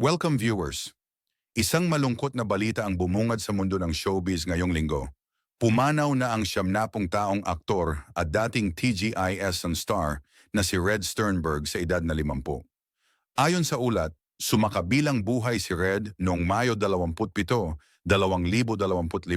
Welcome viewers! Isang malungkot na balita ang bumungad sa mundo ng showbiz ngayong linggo. Pumanaw na ang 70 taong aktor at dating TGIS star na si Red Sternberg sa edad na 50. Ayon sa ulat, sumakabilang buhay si Red noong Mayo 27, 2025, 3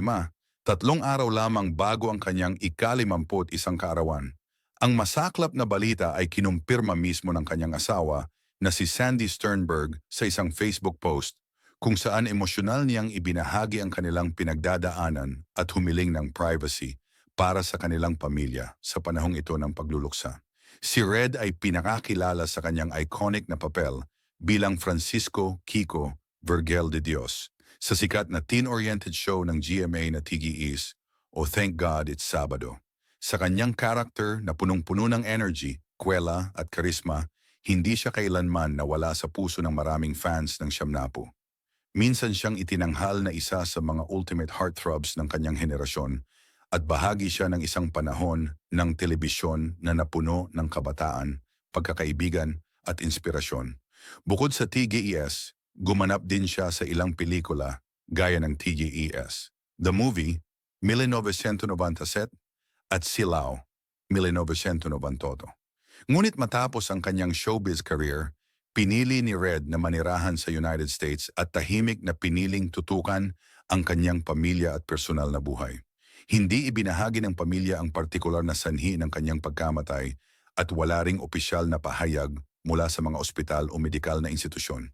araw lamang bago ang kanyang ika-51 kaarawan. Ang masaklap na balita ay kinumpirma mismo ng kanyang asawa na si Sandy Sternberg sa isang Facebook post kung saan emosyonal niyang ibinahagi ang kanilang pinagdadaanan at humiling ng privacy para sa kanilang pamilya sa panahong ito ng pagluluksa. Si Red ay pinakakilala sa kanyang iconic na papel bilang Francisco Kiko Vergel de Dios sa sikat na teen-oriented show ng GMA na Tigiis o Thank God It's Sabado. Sa kanyang character na punong-puno ng energy, kwela at karisma, hindi siya kailanman nawala sa puso ng maraming fans ng Siyamnapu. Minsan siyang itinanghal na isa sa mga ultimate heartthrobs ng kanyang henerasyon at bahagi siya ng isang panahon ng telebisyon na napuno ng kabataan, pagkakaibigan at inspirasyon. Bukod sa TGES, gumanap din siya sa ilang pelikula gaya ng TGES, The Movie, 1997 at Silao, 1998. Ngunit matapos ang kanyang showbiz career, pinili ni Red na manirahan sa United States at tahimik na piniling tutukan ang kanyang pamilya at personal na buhay. Hindi ibinahagi ng pamilya ang partikular na sanhi ng kanyang pagkamatay at wala ring opisyal na pahayag mula sa mga ospital o medikal na institusyon.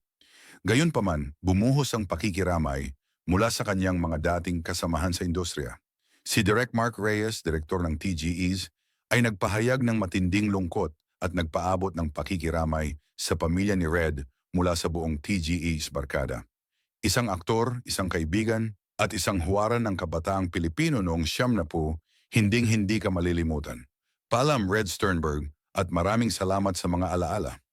Gayunpaman, bumuhos ang pakikiramay mula sa kanyang mga dating kasamahan sa industriya. Si Direk Mark Reyes, direktor ng TGEs, ay nagpahayag ng matinding lungkot at nagpaabot ng pakikiramay sa pamilya ni Red mula sa buong TGEs barkada. Isang aktor, isang kaibigan, at isang huwaran ng kabataang Pilipino noong Siyamnapu, hinding-hindi ka malilimutan. Paalam Red Sternberg at maraming salamat sa mga alaala.